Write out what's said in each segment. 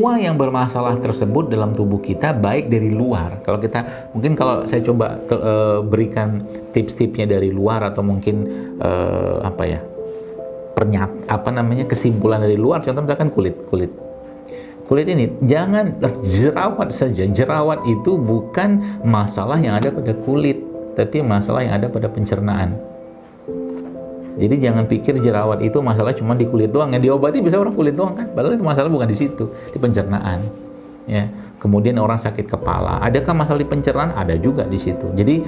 semua yang bermasalah tersebut dalam tubuh kita, baik dari luar. Kalau kita, mungkin kalau saya coba berikan tips-tipsnya dari luar, atau mungkin kesimpulan dari luar. Contoh misalkan kulit ini, jangan jerawat saja. Jerawat itu bukan masalah yang ada pada kulit, tapi masalah yang ada pada pencernaan. Jadi jangan pikir jerawat itu masalah cuma di kulit doang, yang diobati bisa orang kulit doang kan, padahal itu masalah bukan di situ, di pencernaan. Ya. Kemudian orang sakit kepala, adakah masalah di pencernaan? Ada juga di situ. Jadi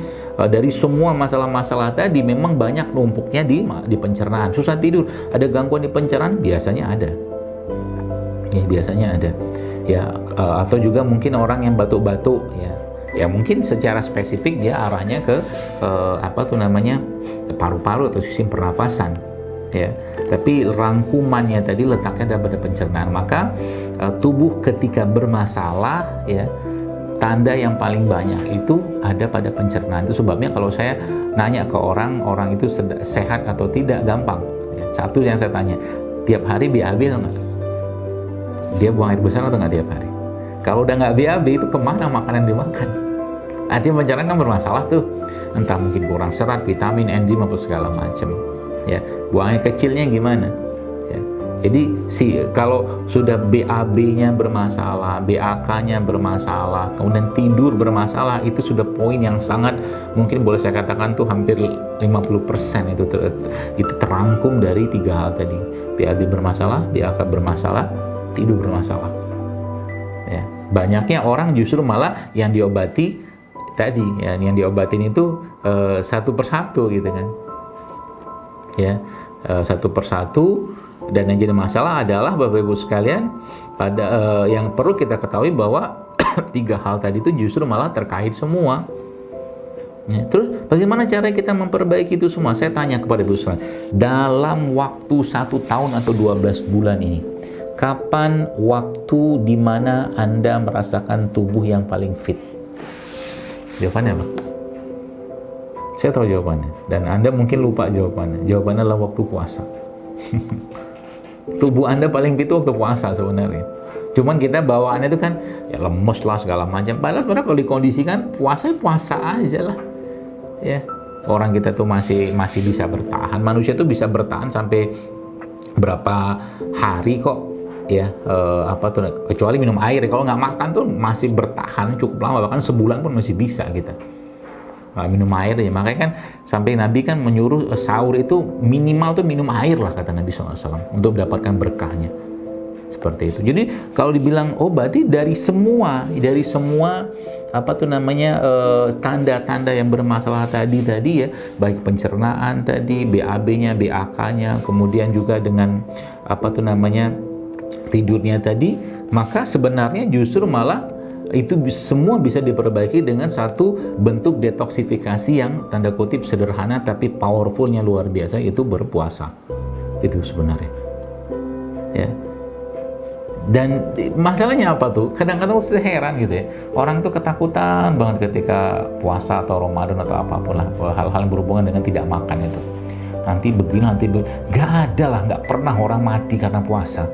dari semua masalah-masalah tadi memang banyak numpuknya di pencernaan. Susah tidur, ada gangguan di pencernaan, biasanya ada. Ya, biasanya ada. Ya, atau juga mungkin orang yang batuk-batuk, ya. Ya mungkin secara spesifik dia arahnya ke paru-paru atau sistem pernafasan, ya. Tapi rangkumannya tadi letaknya ada pada pencernaan. Maka tubuh ketika bermasalah, ya, tanda yang paling banyak itu ada pada pencernaan. Itu sebabnya kalau saya nanya ke orang itu sehat atau tidak, gampang. Ya, satu yang saya tanya, tiap hari BAB atau enggak? Dia buang air besar atau enggak tiap hari? Kalau udah nggak BAB, itu kemana makanan dimakan? Artinya pencernaan kan bermasalah tuh, entah mungkin kurang serat, vitamin, enzim, apa segala macam. Ya, buang air kecilnya gimana? Ya. Jadi kalau sudah BAB-nya bermasalah, BAK-nya bermasalah, kemudian tidur bermasalah, itu sudah poin yang sangat mungkin boleh saya katakan tuh hampir 50% itu terangkum dari 3 hal tadi. BAB bermasalah, BAK bermasalah, tidur bermasalah. Ya. Banyaknya orang justru malah yang diobati tadi, ya, yang diobatin itu satu persatu gitu kan, ya, satu persatu. Dan yang jadi masalah adalah Bapak Ibu sekalian, yang perlu kita ketahui bahwa 3 hal tadi itu justru malah terkait semua. Ya, terus bagaimana cara kita memperbaiki itu semua? Saya tanya kepada Ibu sekalian, dalam waktu 1 tahun atau 12 bulan ini, kapan waktu di mana Anda merasakan tubuh yang paling fit? Jawabannya apa? Saya tahu jawabannya, dan Anda mungkin lupa jawabannya. Jawabannya adalah waktu puasa. Tubuh Anda paling fit waktu puasa sebenarnya. Cuman kita bawaannya itu kan ya lemes lah segala macam. Padahal sebenarnya kalau dikondisikan puasa aja lah. Ya, orang kita tuh masih bisa bertahan. Manusia tuh bisa bertahan sampai berapa hari kok. Ya, kecuali minum air. Kalau nggak makan tuh masih bertahan cukup lama, bahkan sebulan pun masih bisa kita minum air ya. Makanya kan sampai Nabi kan menyuruh sahur itu minimal tuh minum air lah, kata Nabi SAW, untuk mendapatkan berkahnya. Seperti itu. Jadi kalau dibilang berarti dari semua tanda-tanda yang bermasalah tadi ya, baik pencernaan tadi, BAB-nya, BAK-nya, kemudian juga dengan tidurnya tadi, maka sebenarnya justru malah itu semua bisa diperbaiki dengan satu bentuk detoksifikasi yang tanda kutip sederhana tapi powerfulnya luar biasa, itu berpuasa. Itu sebenarnya. Ya. Dan masalahnya apa tuh? Kadang-kadang saya heran gitu ya. Orang itu ketakutan banget ketika puasa atau Ramadan atau apapun lah, hal-hal yang berhubungan dengan tidak makan itu. Nanti begini, nggak ada lah, nggak pernah orang mati karena puasa.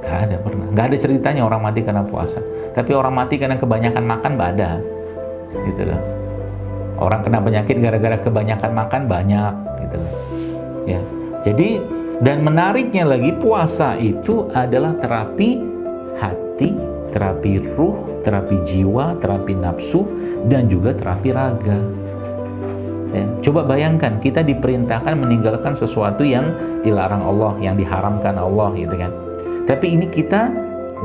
Nggak ada ceritanya orang mati karena puasa. Tapi orang mati karena kebanyakan makan ada, gitu loh. Orang kena penyakit gara-gara kebanyakan makan banyak, gitu loh. Ya, jadi dan menariknya lagi, puasa itu adalah terapi hati, terapi ruh, terapi jiwa, terapi nafsu, dan juga terapi raga. Ya, coba bayangkan kita diperintahkan meninggalkan sesuatu yang dilarang Allah, yang diharamkan Allah, gitu kan. Tapi ini kita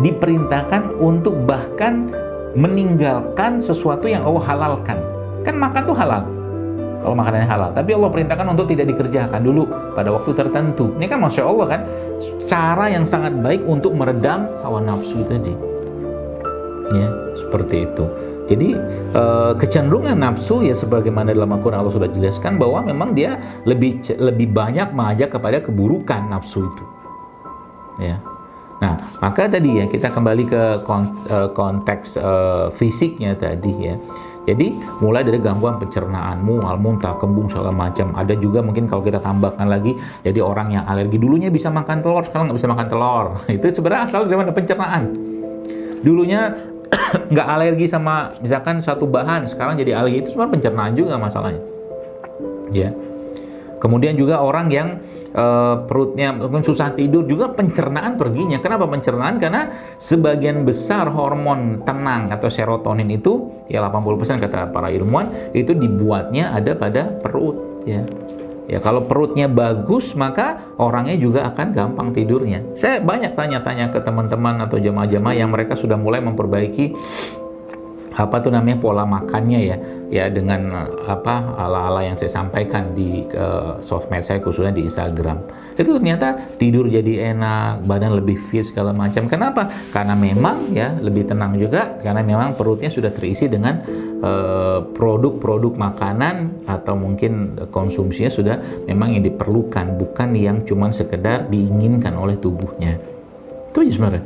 diperintahkan untuk bahkan meninggalkan sesuatu yang Allah halalkan. Kan makan tuh halal, kalau makanannya halal. Tapi Allah perintahkan untuk tidak dikerjakan dulu pada waktu tertentu. Ini kan Masya Allah kan, cara yang sangat baik untuk meredam hawa nafsu tadi. Ya, seperti itu. Jadi kecenderungan nafsu ya sebagaimana dalam Al-Quran Allah sudah jelaskan bahwa memang dia lebih banyak mengajak kepada keburukan nafsu itu. Ya. Nah, maka tadi ya kita kembali ke konteks fisiknya tadi ya. Jadi mulai dari gangguan pencernaan, mual, muntah, kembung segala macam. Ada juga mungkin kalau kita tambahkan lagi, jadi orang yang alergi dulunya bisa makan telur, sekarang nggak bisa makan telur. Itu sebenarnya asal dari mana? Pencernaan. Dulunya nggak alergi sama misalkan suatu bahan, sekarang jadi alergi, itu sebenarnya pencernaan juga masalahnya. Ya. Kemudian juga orang yang perutnya mungkin susah tidur juga pencernaan perginya. Kenapa pencernaan? Karena sebagian besar hormon tenang atau serotonin itu ya 80% kata para ilmuwan itu dibuatnya ada pada perut ya. Ya kalau perutnya bagus maka orangnya juga akan gampang tidurnya. Saya banyak tanya-tanya ke teman-teman atau jamaah-jamaah yang mereka sudah mulai memperbaiki apa tuh namanya pola makannya ya dengan apa ala-ala yang saya sampaikan di sosmed saya khususnya di Instagram. Itu ternyata tidur jadi enak, badan lebih fit segala macam. Kenapa? Karena memang ya lebih tenang juga karena memang perutnya sudah terisi dengan produk-produk makanan atau mungkin konsumsinya sudah memang yang diperlukan, bukan yang cuman sekedar diinginkan oleh tubuhnya. Itu aja sebenarnya.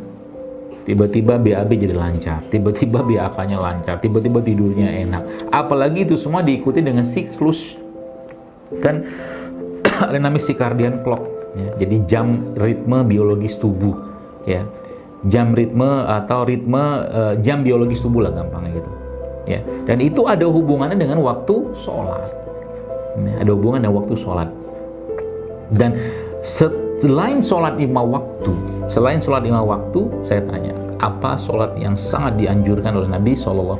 Tiba-tiba BAB jadi lancar, tiba-tiba BAK-nya lancar, tiba-tiba tidurnya enak. Apalagi itu semua diikuti dengan siklus. Kan ada namanya circadian clock, ya. Jadi jam ritme biologis tubuh, ya. Jam ritme atau ritme jam biologis tubuh lah gampangnya gitu. Ya. Dan itu ada hubungannya dengan waktu sholat. Ya, ada hubungan dengan waktu sholat. Dan selain sholat 5 waktu, saya tanya, apa sholat yang sangat dianjurkan oleh Nabi SAW?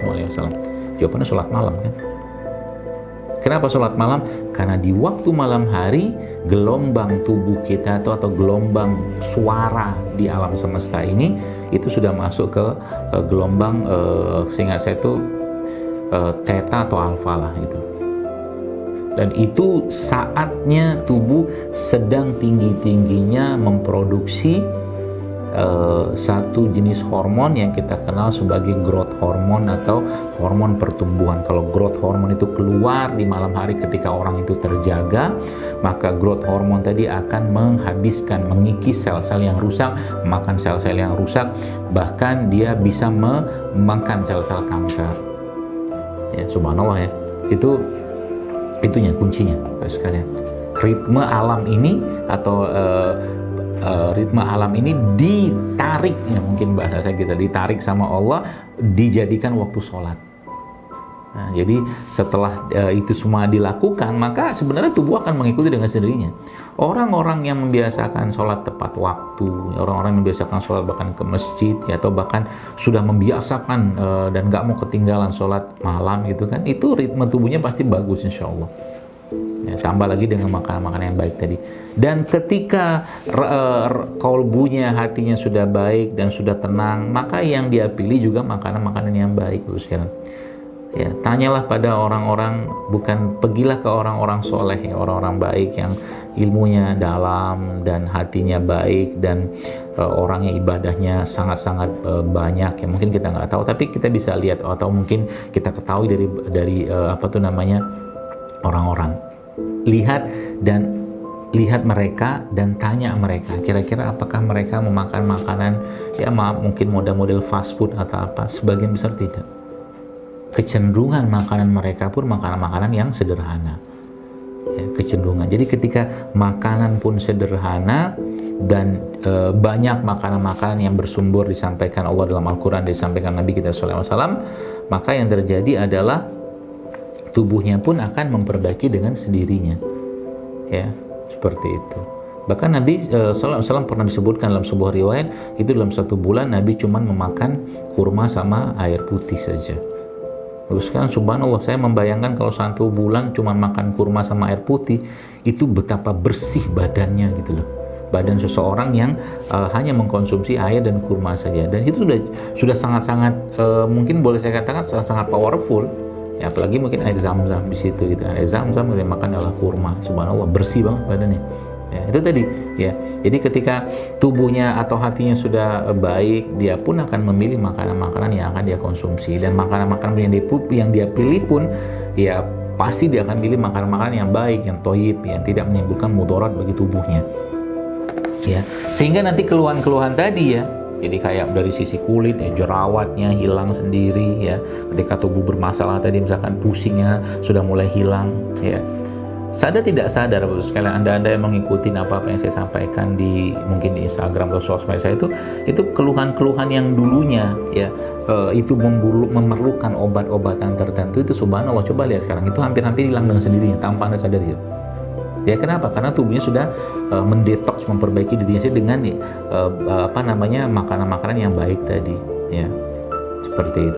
Jawabannya sholat malam kan? Kenapa sholat malam? Karena di waktu malam hari gelombang tubuh kita atau gelombang suara di alam semesta ini itu sudah masuk ke gelombang seingat saya itu theta atau alfa lah gitu. Dan itu saatnya tubuh sedang tinggi-tingginya memproduksi satu jenis hormon yang kita kenal sebagai growth hormone atau hormon pertumbuhan. Kalau growth hormone itu keluar di malam hari ketika orang itu terjaga, maka growth hormone tadi akan menghabiskan, mengikis sel-sel yang rusak, makan sel-sel yang rusak, bahkan dia bisa memakan sel-sel kanker. Ya, subhanallah ya. Itunya kuncinya sekalian. Ritme alam ini atau ritme alam ini ditarik, ya mungkin bahasa saya kita ditarik sama Allah, dijadikan waktu sholat. Nah, jadi setelah itu semua dilakukan, maka sebenarnya tubuh akan mengikuti dengan sendirinya. Orang-orang yang membiasakan sholat tepat waktu, orang-orang yang membiasakan sholat bahkan ke masjid, ya, atau bahkan sudah membiasakan dan nggak mau ketinggalan sholat malam gitu kan, itu ritme tubuhnya pasti bagus insya Allah. Ya, tambah lagi dengan makanan-makanan yang baik tadi. Dan ketika kolbunya, hatinya sudah baik dan sudah tenang, maka yang dia pilih juga makanan-makanan yang baik. Sekarang ya, tanyalah pada orang-orang, pergilah ke orang-orang soleh, ya, orang-orang baik yang ilmunya dalam dan hatinya baik dan orangnya ibadahnya sangat-sangat banyak, ya mungkin kita nggak tahu, tapi kita bisa lihat atau mungkin kita ketahui dari apa tuh namanya orang-orang. Lihat mereka dan tanya mereka, kira-kira apakah mereka memakan makanan, ya maaf mungkin model-model fast food atau apa. Sebagian besar tidak. Kecenderungan makanan mereka pun makanan-makanan yang sederhana, ya, kecenderungan. Jadi ketika makanan pun sederhana dan banyak makanan-makanan yang bersumber disampaikan Allah dalam Al-Quran, disampaikan Nabi kita SAW, maka yang terjadi adalah tubuhnya pun akan memperbaiki dengan sendirinya, ya seperti itu. Bahkan Nabi SAW pernah disebutkan dalam sebuah riwayat, itu dalam 1 bulan Nabi cuma memakan kurma sama air putih saja. Terus kan subhanallah, saya membayangkan kalau 1 bulan cuma makan kurma sama air putih, itu betapa bersih badannya gitu loh. Badan seseorang yang hanya mengkonsumsi air dan kurma saja, dan itu sudah sangat-sangat mungkin boleh saya katakan sangat powerful. Ya, apalagi mungkin air zam-zam di situ gitu. Air zam-zam yang dimakan adalah kurma. Subhanallah, bersih banget badannya. Ya, itu tadi ya. Jadi ketika tubuhnya atau hatinya sudah baik, dia pun akan memilih makanan-makanan yang akan dia konsumsi, dan makanan-makanan yang dia pilih pun ya pasti dia akan pilih makanan-makanan yang baik, yang thayyib, yang tidak menimbulkan mudarat bagi tubuhnya. Ya. Sehingga nanti keluhan-keluhan tadi ya Jadi kayak dari sisi kulit ya, jerawatnya hilang sendiri ya. Ketika tubuh bermasalah tadi misalkan pusingnya sudah mulai hilang ya. Sadar tidak sadar, sekalian Anda yang mengikuti apa yang saya sampaikan di mungkin di Instagram atau sosmed saya, itu keluhan-keluhan yang dulunya ya itu memerlukan obat-obatan tertentu, itu subhanallah, coba lihat sekarang itu hampir-hampir hilang dengan sendirinya tanpa Anda sadari. Ya kenapa? Karena tubuhnya sudah mendetoks, memperbaiki dirinya dengan makanan-makanan yang baik tadi ya, seperti itu.